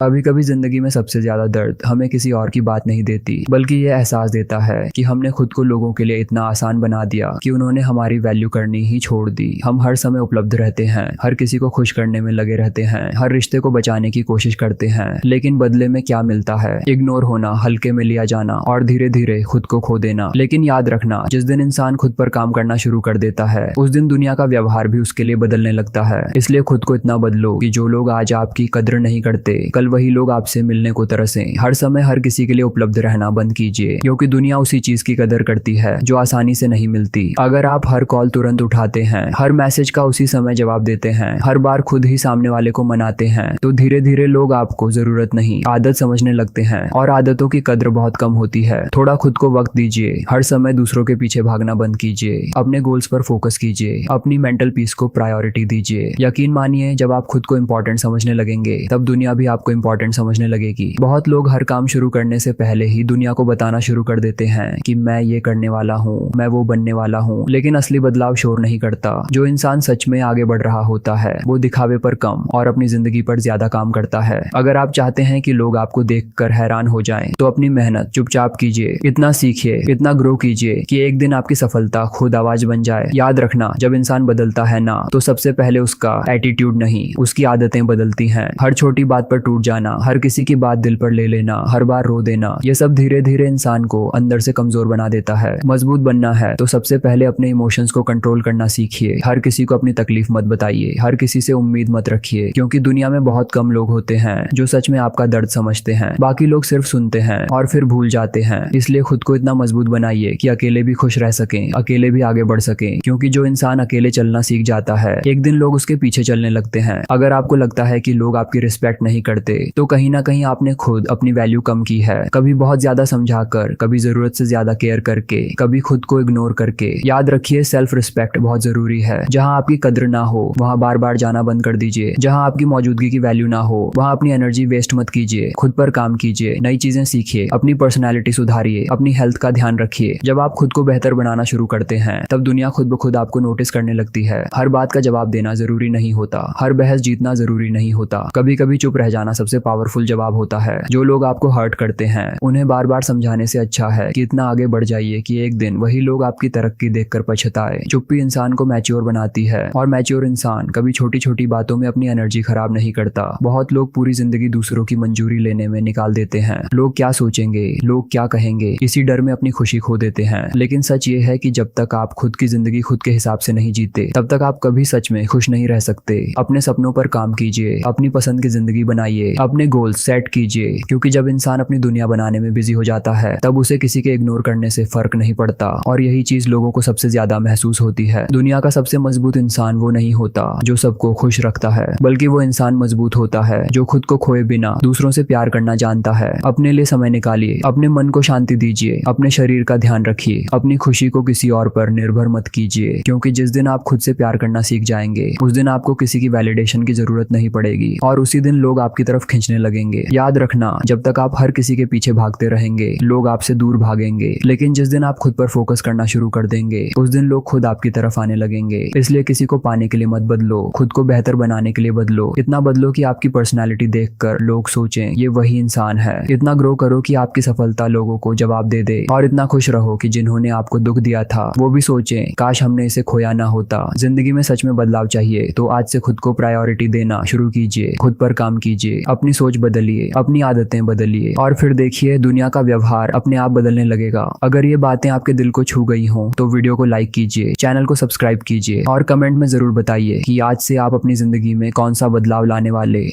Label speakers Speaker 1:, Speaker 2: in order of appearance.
Speaker 1: कभी कभी जिंदगी में सबसे ज्यादा दर्द हमें किसी और की बात नहीं देती, बल्कि ये एहसास देता है कि हमने खुद को लोगों के लिए इतना आसान बना दिया कि उन्होंने हमारी वैल्यू करनी ही छोड़ दी। हम हर समय उपलब्ध रहते हैं, हर किसी को खुश करने में लगे रहते हैं, हर रिश्ते को बचाने की कोशिश करते हैं, लेकिन बदले में क्या मिलता है? इग्नोर होना, हल्के में लिया जाना और धीरे धीरे खुद को खो देना। लेकिन याद रखना, जिस दिन इंसान खुद पर काम करना शुरू कर देता है, उस दिन दुनिया का व्यवहार भी उसके लिए बदलने लगता है। इसलिए खुद को इतना बदलो कि जो लोग आज आपकी कद्र नहीं करते, कल वही लोग आपसे मिलने को तरसें। हर समय हर किसी के लिए उपलब्ध रहना बंद कीजिए, क्योंकि दुनिया उसी चीज की कदर करती है जो आसानी से नहीं मिलती। अगर आप हर कॉल तुरंत उठाते हैं, हर मैसेज का उसी समय जवाब देते हैं, हर बार खुद ही सामने वाले को मनाते हैं, तो धीरे धीरे लोग आपको जरूरत नहीं आदत समझने लगते हैं और आदतों की कद्र बहुत कम होती है। थोड़ा खुद को वक्त दीजिए, हर समय दूसरों के पीछे भागना बंद कीजिए, अपने गोल्स पर फोकस कीजिए, अपनी मेंटल पीस को प्रायोरिटी दीजिए। यकीन मानिए, जब आप खुद को इम्पोर्टेंट समझने लगेंगे, तब दुनिया भी आपको इम्पोर्टेंट समझने लगेगी। बहुत लोग हर काम शुरू करने से पहले ही दुनिया को बताना शुरू कर देते हैं कि मैं ये करने वाला हूँ, मैं वो बनने वाला हूँ, लेकिन असली बदलाव शोर नहीं करता। जो इंसान सच में आगे बढ़ रहा होता है, वो दिखावे पर कम और अपनी जिंदगी पर ज्यादा काम करता है। अगर आप चाहते हैं कि लोग आपको देखकर हैरान हो जाएं, तो अपनी मेहनत चुपचाप कीजिए, इतना सीखिए, इतना ग्रो कीजिए कि एक दिन आपकी सफलता खुद आवाज बन जाए। याद रखना, जब इंसान बदलता है ना, तो सबसे पहले उसका एटीट्यूड नहीं, उसकी आदतें बदलती हैं। हर छोटी बात पर टूट जाना, हर किसी की बात दिल पर ले लेना, हर बार रो देना, ये सब धीरे धीरे इंसान को अंदर से कमजोर बना देता है। मजबूत बनना है तो सबसे पहले अपने इमोशंस को कंट्रोल करना सीखिए। हर किसी को अपनी तकलीफ मत बताइए, हर किसी से उम्मीद मत रखिए, क्योंकि दुनिया में बहुत कम लोग होते हैं जो सच में आपका दर्द समझते हैं। बाकी लोग सिर्फ सुनते हैं और फिर भूल जाते हैं। इसलिए खुद को इतना मजबूत बनाइए कि अकेले भी खुश रह सकें, अकेले भी आगे बढ़ सकें, क्योंकि जो इंसान अकेले चलना सीख जाता है, एक दिन लोग उसके पीछे चलने लगते हैं। अगर आपको लगता है कि लोग आपकी रिस्पेक्ट नहीं करते, तो कहीं ना कहीं आपने खुद अपनी वैल्यू कम की है। कभी बहुत ज्यादा समझाकर, कभी जरूरत से ज्यादा केयर करके, कभी खुद को इग्नोर करके। याद रखिए, सेल्फ रिस्पेक्ट बहुत जरूरी है। जहां आपकी कद्र ना हो, वहां बार बार जाना बंद कर दीजिए। जहां आपकी मौजूदगी की वैल्यू ना हो, वहां अपनी एनर्जी वेस्ट मत कीजिए। खुद पर काम कीजिए, नई चीजें सीखिए, अपनी पर्सनैलिटी सुधारिए, अपनी हेल्थ का ध्यान रखिए। जब आप खुद को बेहतर बनाना शुरू करते हैं, तब दुनिया खुद ब खुद आपको नोटिस करने लगती है। हर बात का जवाब देना जरूरी नहीं होता, हर बहस जीतना जरूरी नहीं होता। कभी कभी चुप रह जाना सबसे पावरफुल जवाब होता है। जो लोग आपको हर्ट करते हैं, उन्हें बार बार समझाने से अच्छा है कि इतना आगे बढ़ जाइए कि एक दिन वही लोग आपकी तरक्की देखकर पछताए। चुप्पी इंसान को मैच्योर बनाती है, और मैच्योर इंसान कभी छोटी छोटी बातों में अपनी एनर्जी खराब नहीं करता। बहुत लोग पूरी जिंदगी दूसरों की मंजूरी लेने में निकाल देते हैं। लोग क्या सोचेंगे, लोग क्या कहेंगे, इसी डर में अपनी खुशी खो देते हैं। लेकिन सच ये है कि जब तक आप खुद की जिंदगी खुद के हिसाब से नहीं जीते, तब तक आप कभी सच में खुश नहीं रह सकते। अपने सपनों पर काम कीजिए, अपनी पसंद की जिंदगी बनाइए, अपने गोल सेट कीजिए, क्योंकि जब इंसान अपनी दुनिया बनाने में बिजी हो जाता है, तब उसे किसी के इग्नोर करने से फर्क नहीं पड़ता। और यही चीज लोगों को सबसे ज्यादा महसूस होती है। दुनिया का सबसे मजबूत इंसान वो नहीं होता जो सबको खुश रखता है, बल्कि वो इंसान मजबूत होता है जो खुद को खोए बिना दूसरों से प्यार करना जानता है। अपने लिए समय निकालिए, अपने मन को शांति दीजिए, अपने शरीर का ध्यान रखिए, अपनी खुशी को किसी और पर निर्भर मत कीजिए, क्योंकि जिस दिन आप खुद से प्यार करना सीख जाएंगे, उस दिन आपको किसी की वैलिडेशन की जरूरत नहीं पड़ेगी, और उसी दिन लोग आपकी तरफ खींचने लगेंगे। याद रखना, जब तक आप हर किसी के पीछे भागते रहेंगे, लोग आपसे दूर भागेंगे, लेकिन जिस दिन आप खुद पर फोकस करना शुरू कर देंगे, उस दिन लोग खुद आपकी तरफ आने लगेंगे। इसलिए किसी को पाने के लिए मत बदलो, खुद को बेहतर बनाने के लिए बदलो। इतना बदलो कि आपकी पर्सनैलिटी देखकर लोग सोचें ये वही इंसान है। इतना ग्रो करो कि आपकी सफलता लोगों को जवाब दे दे, और इतना खुश रहो कि जिन्होंने आपको दुख दिया था वो भी सोचें काश हमने इसे खोया ना होता। जिंदगी में सच में बदलाव चाहिए तो आज से खुद को प्रायोरिटी देना शुरू कीजिए, खुद पर काम कीजिए, अपनी सोच बदलिए, अपनी आदतें बदलिए, और फिर देखिए दुनिया का व्यवहार अपने आप बदलने लगेगा। अगर ये बातें आपके दिल को छू गई हों, तो वीडियो को लाइक कीजिए, चैनल को सब्सक्राइब कीजिए, और कमेंट में जरूर बताइए कि आज से आप अपनी जिंदगी में कौन सा बदलाव लाने वाले